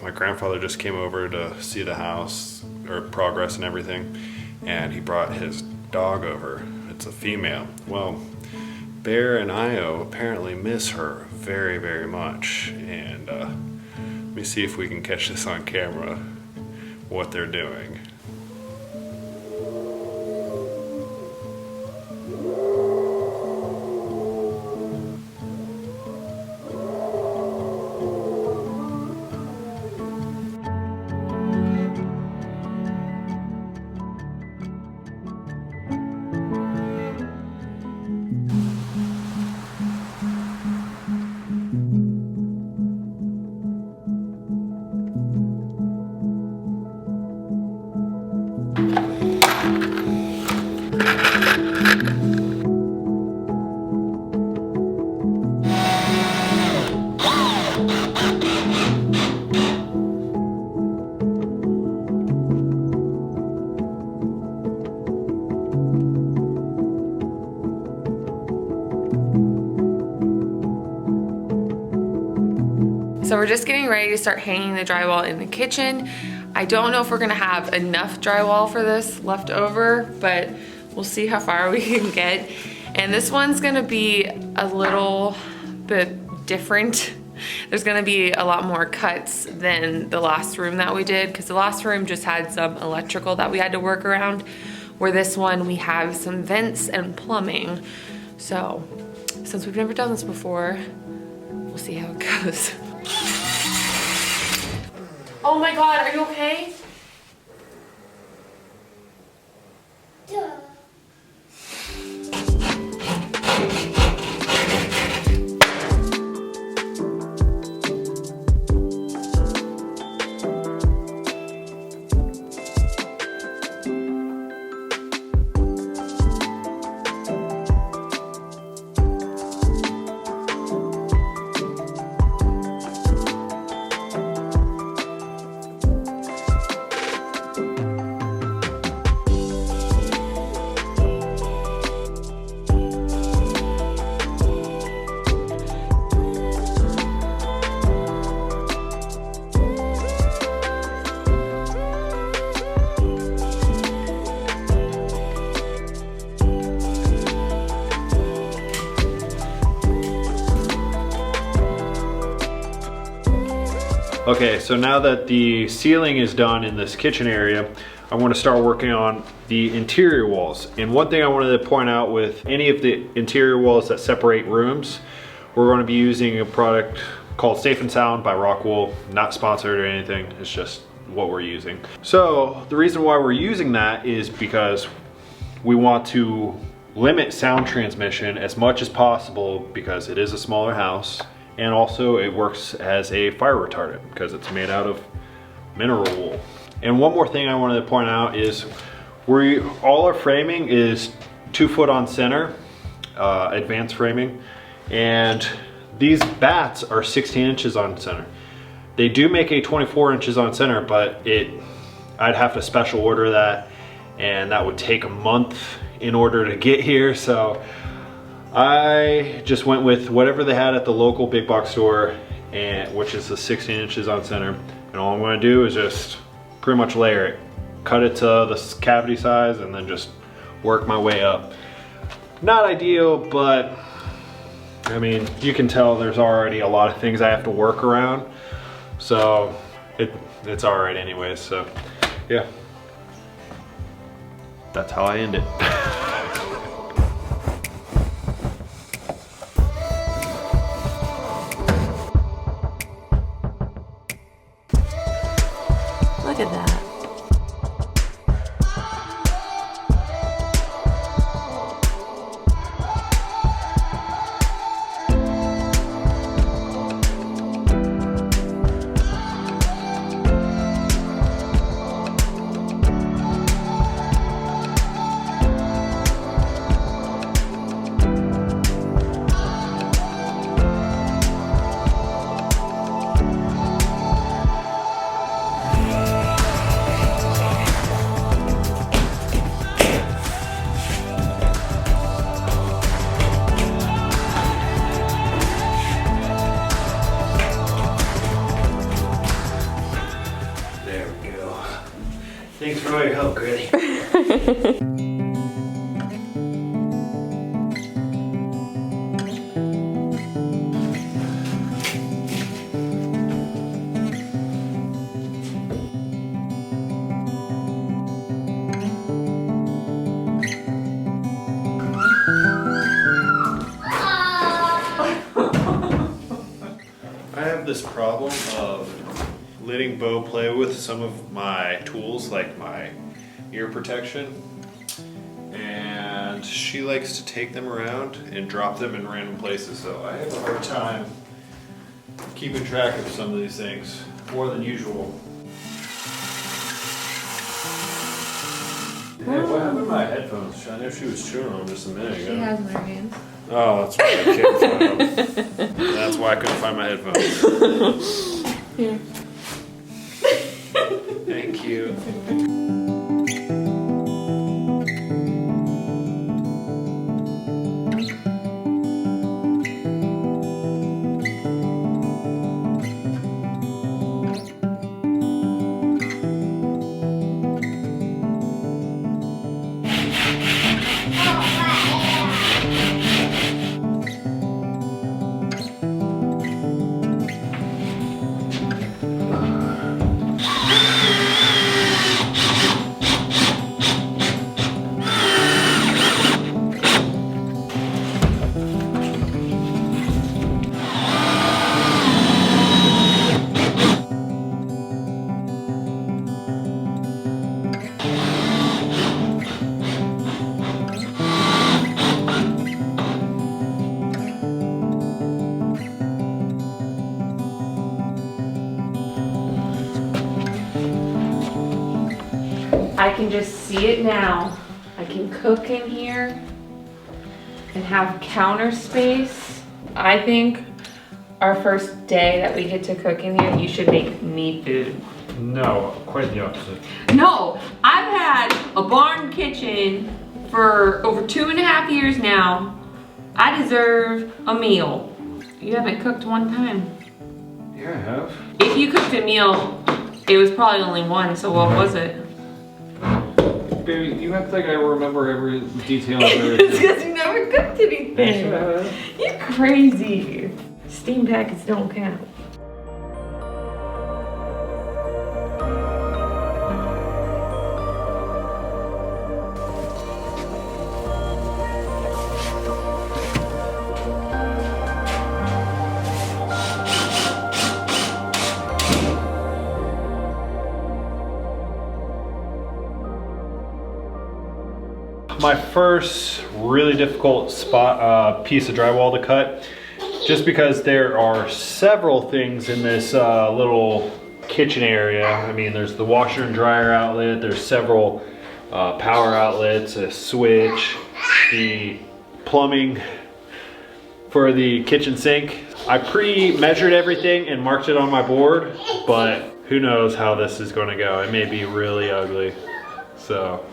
my grandfather just came over to see the house, or progress and everything, and he brought his dog over. It's a female. Well, Bear and Io apparently miss her very, very much, and let me see if we can catch this on camera, what they're doing. So we're just getting ready to start hanging the drywall in the kitchen. I don't know if we're gonna have enough drywall for this left over, but we'll see how far we can get. And this one's gonna be a little bit different. There's gonna be a lot more cuts than the last room that we did, because the last room just had some electrical that we had to work around, where this one we have some vents and plumbing. So since we've never done this before, we'll see how it goes. Oh my God, are you okay? Duh. Okay, so now that the ceiling is done in this kitchen area, I want to start working on the interior walls. And one thing I wanted to point out with any of the interior walls that separate rooms, we're going to be using a product called Safe and Sound by Rockwool. Not sponsored or anything, it's just what we're using. So the reason why we're using that is because we want to limit sound transmission as much as possible, because it is a smaller house. And also it works as a fire retardant because it's made out of mineral wool. And one more thing I wanted to point out is all our framing is 2 foot on center, advanced framing. And these bats are 16 inches on center. They do make a 24 inches on center, but I'd have to special order that, and that would take a month in order to get here. So I just went with whatever they had at the local big box store, which is the 16 inches on center. And all I'm gonna do is just pretty much layer it. Cut it to the cavity size and then just work my way up. Not ideal, but I mean, you can tell there's already a lot of things I have to work around. So it's all right anyways, so yeah. That's how I end it. Look at that. Thanks for all your help, Gritty. I have this problem of letting Bo play with some of my tools, like my ear protection, and she likes to take them around and drop them in random places, so I have a hard time keeping track of some of these things, more than usual. Hey, what happened to my headphones? I know she was chewing on them just a minute ago. She has in her hands. Oh, that's why I can't find them. That's why I couldn't find my headphones. Here. Thank you. I can just see it now. I can cook in here and have counter space. I think our first day that we get to cook in here, you should make me food. No, quite the opposite. No, I've had a barn kitchen for over 2.5 years now. I deserve a meal. You haven't cooked one time. Yeah, I have. If you cooked a meal, it was probably only one, so what was it? Baby, you act like I remember every detail of It's everything. because you never cooked anything. Shut up. You're crazy. Steam packets don't count. My first really difficult piece of drywall to cut, just because there are several things in this little kitchen area. I mean, there's the washer and dryer outlet, there's several power outlets, a switch, the plumbing for the kitchen sink. I pre-measured everything and marked it on my board, but who knows how this is going to go. It may be really ugly, so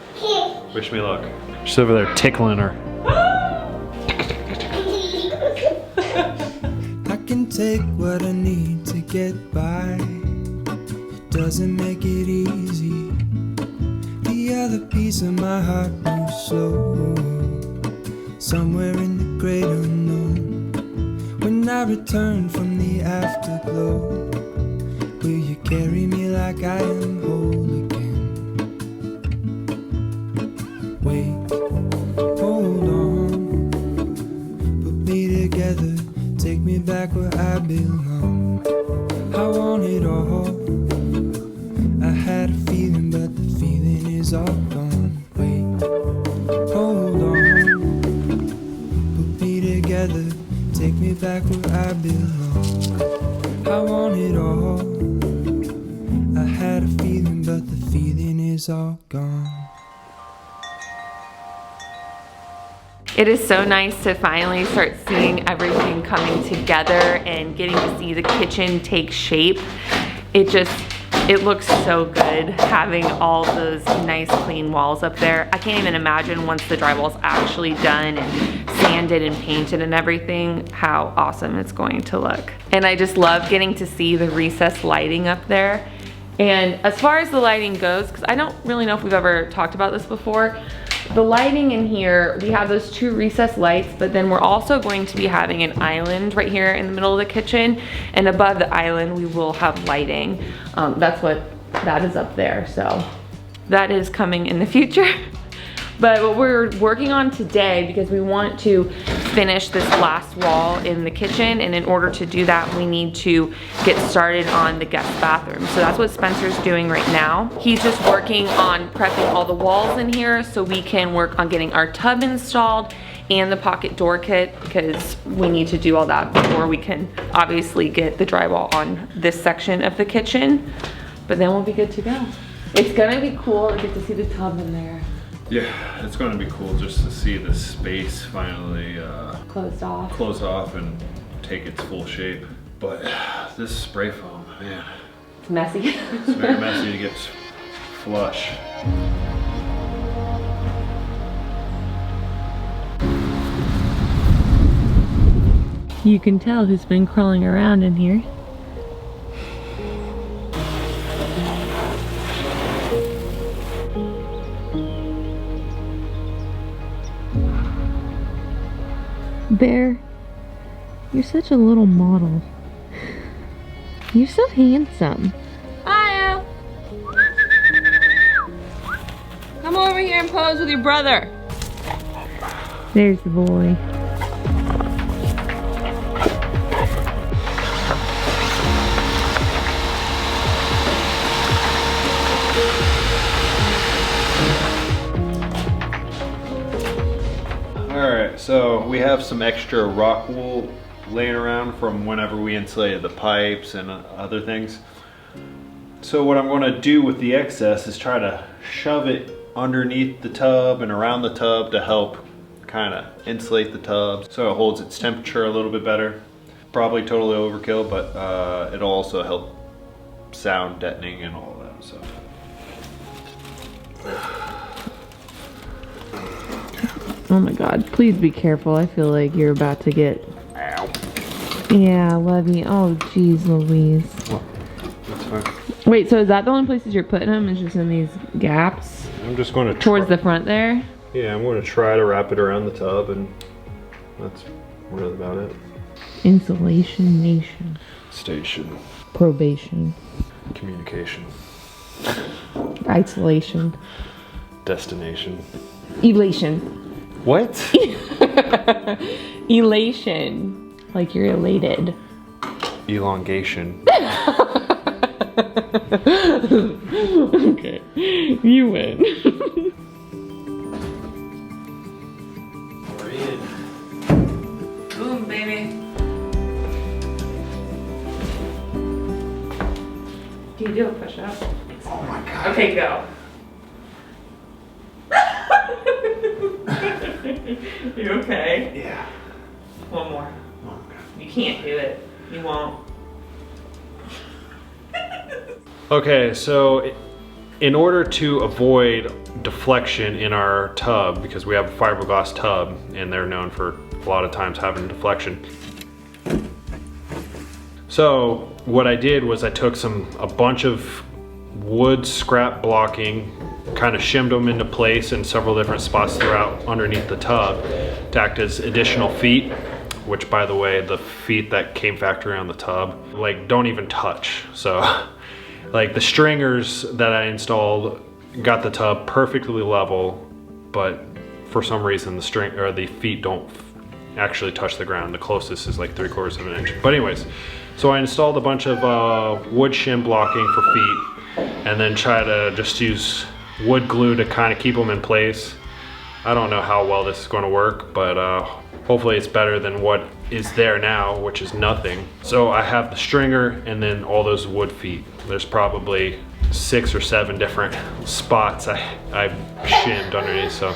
wish me luck. She's over there tickling her. I can take what I need to get by. It doesn't make it easy. The other piece of my heart moves slow, somewhere in the great unknown. When I return from the afterglow, will you carry me like I am whole again? Wait, hold on, put me together, take me back where I belong. I want it all. I had a feeling, but the feeling is all gone. Wait, hold on, put me together, take me back where I belong. I want it all. I had a feeling, but the feeling is all gone. It is so nice to finally start seeing everything coming together and getting to see the kitchen take shape. It looks so good having all those nice clean walls up there. I can't even imagine once the drywall's actually done and sanded and painted and everything, how awesome it's going to look. And I just love getting to see the recessed lighting up there. And as far as the lighting goes, because I don't really know if we've ever talked about this before, the lighting in here, we have those 2 recessed lights, but then we're also going to be having an island right here in the middle of the kitchen, and above the island we will have lighting. That's what that is up there, so that is coming in the future. But what we're working on today, because we want to finish this last wall in the kitchen, and in order to do that we need to get started on the guest bathroom. So that's what Spencer's doing right now. He's just working on prepping all the walls in here so we can work on getting our tub installed and the pocket door kit, because we need to do all that before we can obviously get the drywall on this section of the kitchen. But then we'll be good to go. It's gonna be cool to get to see the tub in there. Yeah, it's going to be cool just to see the space finally Closed off and take its full shape. But this spray foam, man, It's messy. it's very messy to get flush. You can tell who's been crawling around in here. Bear, you're such a little model. You're so handsome. Hiya! Come over here and pose with your brother. There's the boy. Alright, so we have some extra rock wool laying around from whenever we insulated the pipes and other things. So what I'm going to do with the excess is try to shove it underneath the tub and around the tub to help kind of insulate the tub so it holds its temperature a little bit better. Probably totally overkill, but it'll also help sound deadening and all that. So. Oh my god, please be careful. I feel like you're about to get... Ow. Yeah, love you. Oh, jeez Louise. Well, that's fine. Wait, so is that the only places you're putting them? Is just in these gaps? I'm just going to Towards the front there? Yeah, I'm going to try to wrap it around the tub, and that's really about it. Insulation nation. Station. Probation. Communication. Isolation. Destination. Elation. What? Elation. Like you're elated. Elongation. Okay. You win. We're in. Boom, baby. Can you do a push-up? Oh my god. Okay, go. You okay? Yeah. One more. Oh god. You can't do it. You won't. Okay, so in order to avoid deflection in our tub, because we have a fiberglass tub and they're known for a lot of times having deflection. So what I did was I took a bunch of wood scrap blocking, kind of shimmed them into place in several different spots throughout underneath the tub to act as additional feet, which by the way, the feet that came factory on the tub, like don't even touch. So like the stringers that I installed got the tub perfectly level, but for some reason the feet don't actually touch the ground. The closest is like 3/4 of an inch. But anyways, so I installed a bunch of wood shim blocking for feet, and then try to just use wood glue to kind of keep them in place. I don't know how well this is going to work, but hopefully it's better than what is there now, which is nothing. So I have the stringer and then all those wood feet. There's probably 6 or 7 different spots I've shimmed underneath. So.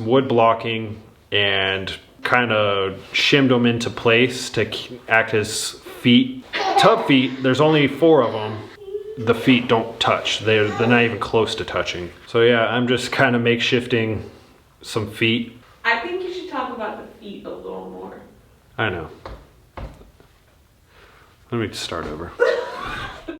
some wood blocking and kind of shimmed them into place to act as feet. Tub feet, there's only 4 of them. The feet don't touch. They're not even close to touching. So yeah, I'm just kind of makeshifting some feet. I think you should talk about the feet a little more. I know. Let me start over.